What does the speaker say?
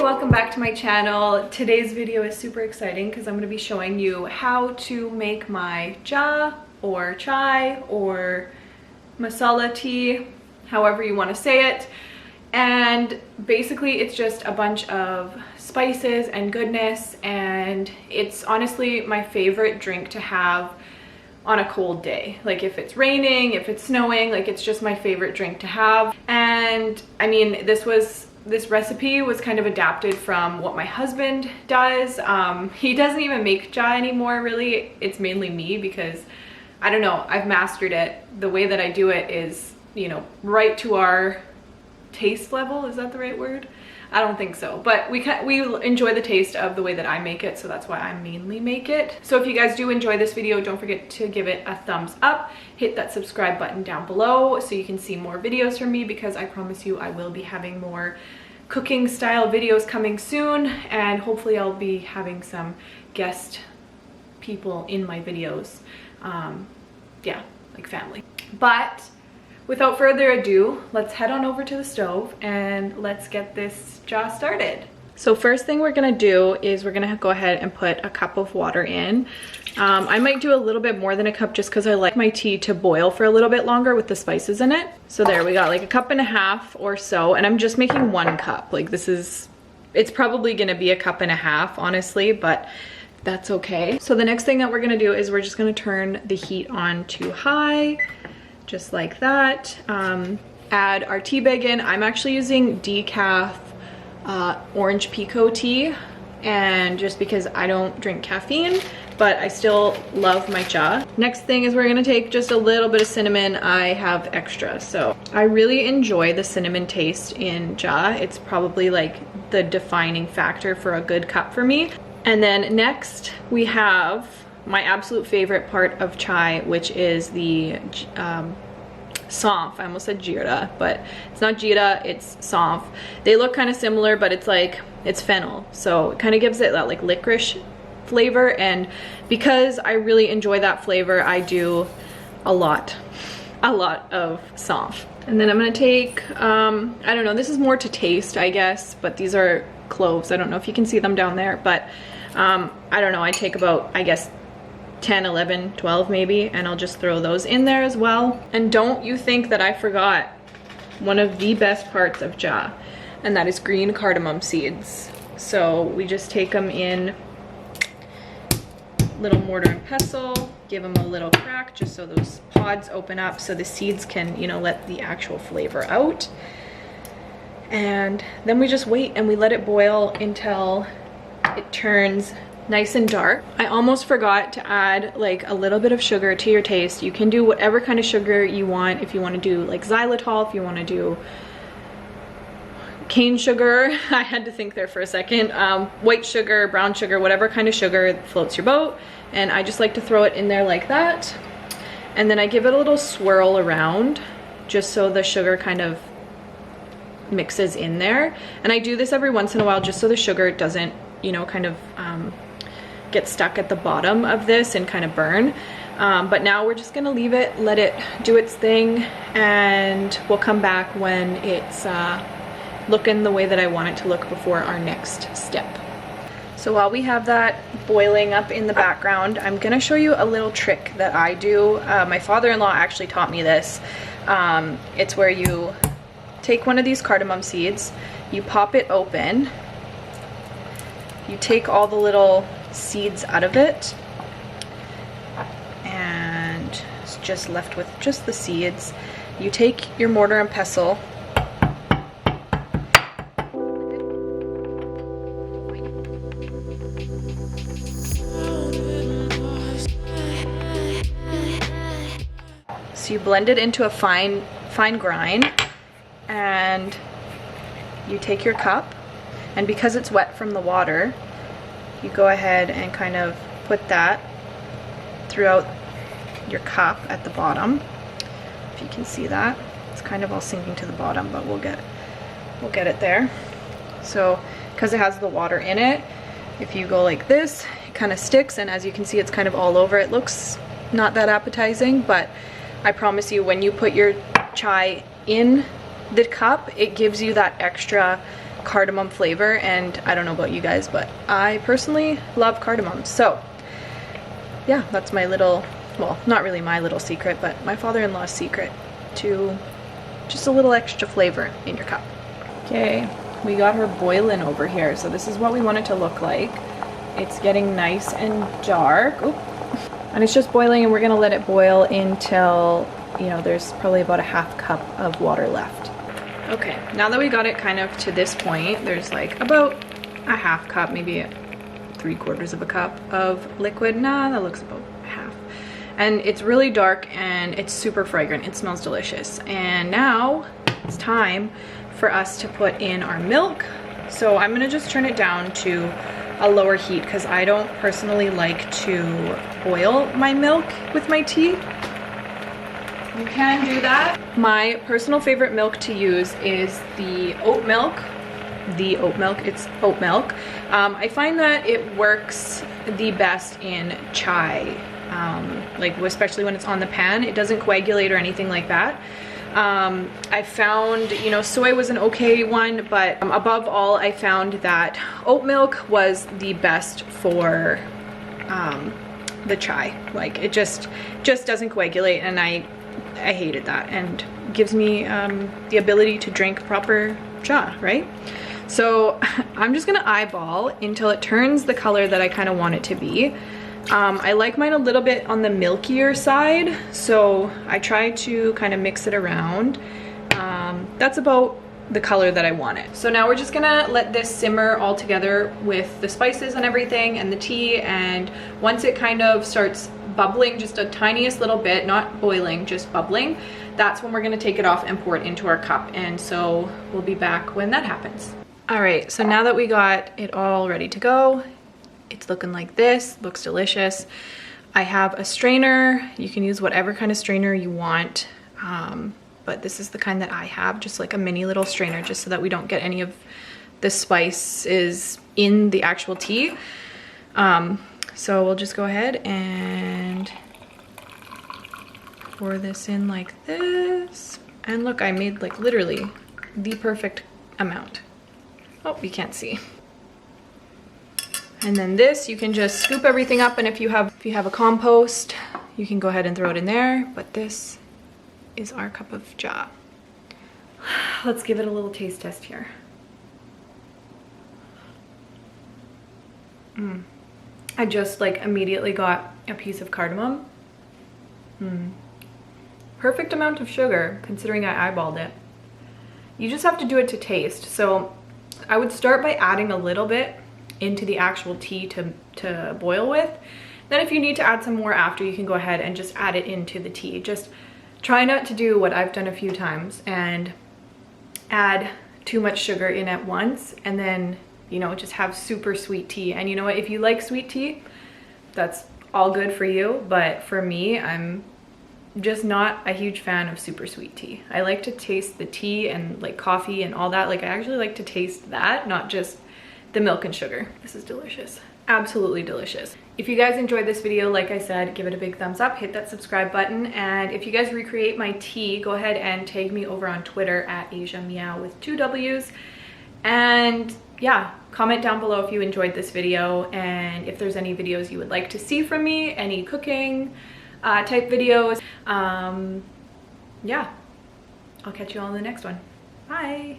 welcome back to my channel. Today's video is super exciting because I'm going to be showing you how to make my cha or chai or masala tea, however you want to say it. And basically it's just a bunch of spices and goodness, and it's honestly my favorite drink to have on a cold day. Like if it's raining, if it's snowing, like it's just my favorite drink to have. And I mean, this recipe was kind of adapted from what my husband does. He doesn't even make cha anymore, really. It's mainly me because I don't know, I've mastered it. The way that I do it is, you know, right to our taste level. Is that the right word? I don't think so, but we enjoy the taste of the way that I make it, so that's why I mainly make it. So if you guys do enjoy this video, don't forget to give it a thumbs up, hit that subscribe button down below so you can see more videos from me, because I promise you I will be having more cooking style videos coming soon, and hopefully I'll be having some guest people in my videos. Yeah, like family. But without further ado, let's head on over to the stove and let's get this cha started. So first thing we're gonna do is we're gonna go ahead and put a cup of water in. I might do a little bit more than a cup just because I like my tea to boil for a little bit longer with the spices in it. So there, we got like a cup and a half or so, and I'm just making 1 cup. Like it's probably gonna be a cup and a half, honestly, but that's okay. So the next thing that we're gonna do is we're just gonna turn the heat on to high, just like that. Add our tea bag in. I'm actually using decaf orange pekoe tea, and just because I don't drink caffeine, but I still love my cha. Next thing is we're gonna take just a little bit of cinnamon. I have extra, so I really enjoy the cinnamon taste in cha. It's probably like the defining factor for a good cup for me. And then next we have my absolute favorite part of chai, which is the saunf. I almost said jeera, but it's not jeera, it's saunf. They look kind of similar, but it's fennel, so it kind of gives it that like licorice flavor, and because I really enjoy that flavor, I do a lot of saunf. And then I'm gonna take I don't know, this is more to taste, I guess, but these are cloves. I don't know if you can see them down there, but I don't know, I take about, I guess, 10, 11, 12 maybe, and I'll just throw those in there as well. And don't you think that I forgot one of the best parts of cha, and that is green cardamom seeds. So we just take them in little mortar and pestle, give them a little crack just so those pods open up so the seeds can, you know, let the actual flavor out. And then we just wait and we let it boil until it turns nice and dark. I almost forgot to add like a little bit of sugar to your taste. You can do whatever kind of sugar you want. If you want to do like xylitol, if you want to do cane sugar, I had to think there for a second, white sugar, brown sugar, whatever kind of sugar floats your boat. And I just like to throw it in there like that, and then I give it a little swirl around just so the sugar kind of mixes in there. And I do this every once in a while just so the sugar doesn't, you know, kind of get stuck at the bottom of this and kind of burn. But now we're just gonna leave it, let it do its thing, and we'll come back when it's looking the way that I want it to look before our next step. So while we have that boiling up in the background, I'm gonna show you a little trick that I do. My father-in-law actually taught me this. It's where you take one of these cardamom seeds, you pop it open, you take all the little seeds out of it, and it's just left with just the seeds. You take your mortar and pestle, so you blend it into a fine grind, and you take your cup, and because it's wet from the water, you go ahead and kind of put that throughout your cup at the bottom. If you can see that, it's kind of all sinking to the bottom, but we'll get it there. So because it has the water in it, if you go like this, it kind of sticks, and as you can see, it's kind of all over. It looks not that appetizing, but I promise you, when you put your chai in the cup, it gives you that extra cardamom flavor, and I don't know about you guys, but I personally love cardamom. So yeah, that's my little, well, not really my little secret, but my father-in-law's secret to just a little extra flavor in your cup. Okay, we got her boiling over here. So this is what we want it to look like. It's getting nice and dark. Oop. And it's just boiling, and we're gonna let it boil until, you know, there's probably about a half cup of water left. Okay, now that we got it kind of to this point, there's like about a half cup, maybe 3/4 of a cup of liquid. Nah, that looks about half. And it's really dark and it's super fragrant. It smells delicious. And now it's time for us to put in our milk. So I'm gonna just turn it down to a lower heat because I don't personally like to boil my milk with my tea. You can do that. My personal favorite milk to use is the oat milk. It's oat milk. I find that it works the best in chai, like especially when it's on the pan. It doesn't coagulate or anything like that. I found, you know, soy was an okay one, but above all, I found that oat milk was the best for the chai. Like it just doesn't coagulate, and I hated that, and gives me the ability to drink proper cha, right? So I'm just gonna eyeball until it turns the color that I kind of want it to be. I like mine a little bit on the milkier side, so I try to kind of mix it around. That's about the color that I want it. So now we're just gonna let this simmer all together with the spices and everything and the tea, and once it kind of starts bubbling just a tiniest little bit, not boiling, just bubbling, that's when we're gonna take it off and pour it into our cup. And so we'll be back when that happens. All right, so now that we got it all ready to go, it's looking like this, looks delicious. I have a strainer. You can use whatever kind of strainer you want, but this is the kind that I have, just like a mini little strainer, just so that we don't get any of the spices in the actual tea. So we'll just go ahead and pour this in like this. And look, I made like literally the perfect amount. Oh, you can't see. And then this, you can just scoop everything up, and if you have a compost, you can go ahead and throw it in there. But this is our cup of cha. Let's give it a little taste test here. I just like immediately got a piece of cardamom. Perfect amount of sugar, considering I eyeballed it. You just have to do it to taste. So I would start by adding a little bit into the actual tea to boil with. Then if you need to add some more after, you can go ahead and just add it into the tea. Just try not to do what I've done a few times and add too much sugar in at once, and then, you know, just have super sweet tea. And you know what, if you like sweet tea, that's all good for you, but for me, I'm just not a huge fan of super sweet tea. I like to taste the tea and like coffee and all that. Like I actually like to taste that, not just the milk and sugar. This is delicious. Absolutely delicious. If you guys enjoyed this video, like I said, give it a big thumbs up, hit that subscribe button, and if you guys recreate my tea, go ahead and tag me over on Twitter at Asia Meow with 2 W's. And yeah, comment down below if you enjoyed this video, and if there's any videos you would like to see from me, any cooking type videos. Yeah, I'll catch you all in the next one. Bye.